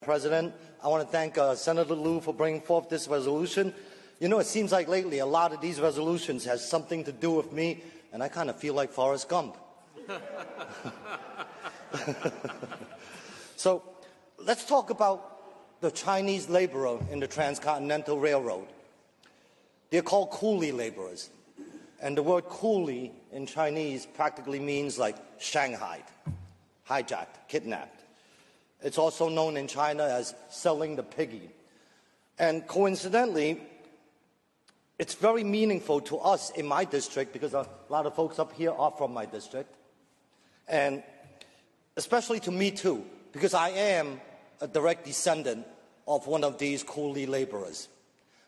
President. I want to thank Senator Liu for bringing forth this resolution. You know, it seems like lately a lot of these resolutions has something to do with me, and I kind of feel like Forrest Gump. So let's talk about the Chinese laborer in the Transcontinental Railroad. They're called coolie laborers. And the word coolie in Chinese practically means like shanghaied, hijacked, kidnapped. It's also known in China as selling the piggy. And coincidentally, it's very meaningful to us in my district because a lot of folks up here are from my district. And especially to me too, because I am a direct descendant of one of these coolie laborers.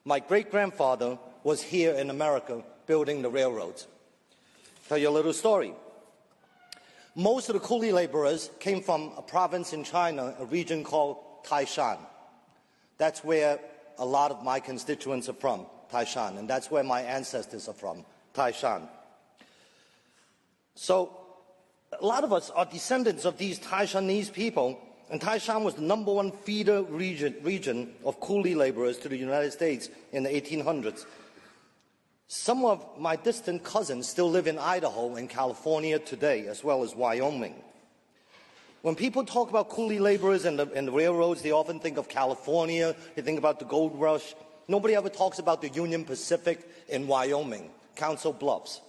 My great-grandfather was here in America building the railroads. Tell you a little story. Most of the coolie laborers came from a province in China, a region called Taishan. That's where a lot of my constituents are from, Taishan, and that's where my ancestors are from, Taishan. So a lot of us are descendants of these Taishanese people, and Taishan was the #1 feeder region of coolie laborers to the United States in the 1800s. Some of my distant cousins still live in Idaho and California today, as well as Wyoming. When people talk about coolie laborers and the railroads, they often think of California, they think about the gold rush. Nobody ever talks about the Union Pacific in Wyoming, Council Bluffs.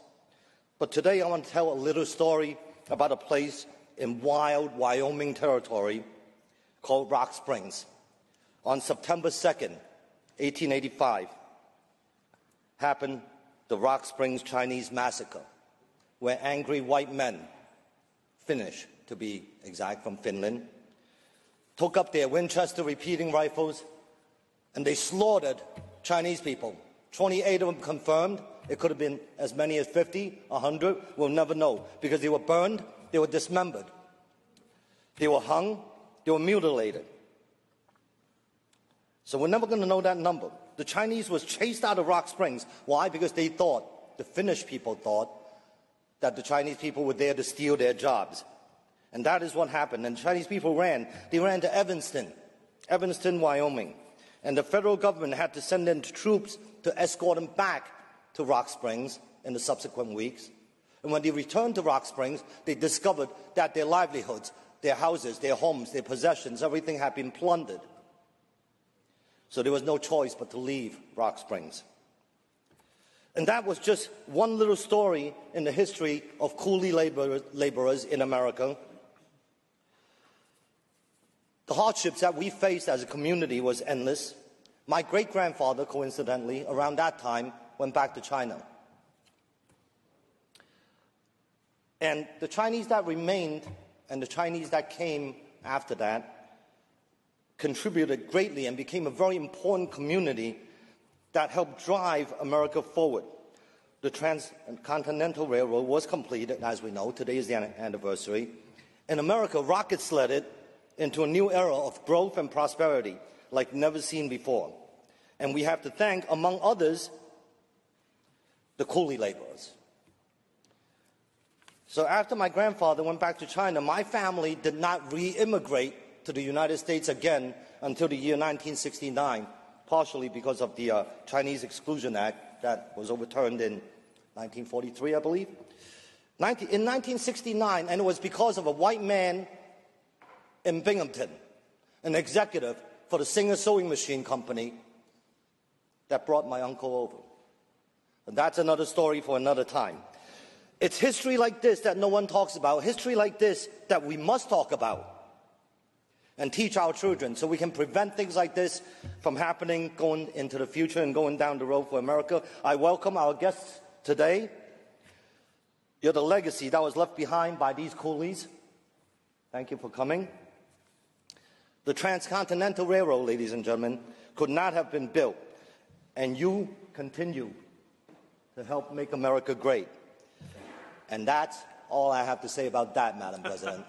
But today I want to tell a little story about a place in wild Wyoming territory called Rock Springs. On September 2nd, 1885, happened the Rock Springs Chinese Massacre, where angry white men, Finnish to be exact, from Finland, took up their Winchester repeating rifles and they slaughtered Chinese people. 28 of them confirmed. It could have been as many as 50, 100. We'll never know because they were burned, they were dismembered, they were hung, they were mutilated. So we're never going to know that number. The Chinese was chased out of Rock Springs. Why? Because they thought, the Finnish people thought, that the Chinese people were there to steal their jobs. And that is what happened. And Chinese people ran. They ran to Evanston, Wyoming. And the federal government had to send in troops to escort them back to Rock Springs in the subsequent weeks. And when they returned to Rock Springs, they discovered that their livelihoods, their houses, their homes, their possessions, everything had been plundered. So there was no choice but to leave Rock Springs. And that was just one little story in the history of coolie laborers in America. The hardships that we faced as a community was endless. My great-grandfather, coincidentally, around that time, went back to China. And the Chinese that remained and the Chinese that came after that contributed greatly and became a very important community that helped drive America forward. The Transcontinental Railroad was completed, as we know. Today is the anniversary. In America, rocket sled it into a new era of growth and prosperity like never seen before. And we have to thank, among others, the coolie laborers. So after my grandfather went back to China, my family did not re-immigrate to the United States again until the year 1969, partially because of the Chinese Exclusion Act that was overturned in 1943, I believe. In 1969, and it was because of a white man in Binghamton, an executive for the Singer Sewing Machine Company, that brought my uncle over. And that's another story for another time. It's history like this that no one talks about, history like this that we must talk about and teach our children so we can prevent things like this from happening going into the future and going down the road for America. I welcome our guests today. You're the legacy that was left behind by these coolies. Thank you for coming. The Transcontinental Railroad, ladies and gentlemen, could not have been built, and you continue to help make America great. And that's all I have to say about that, Madam President.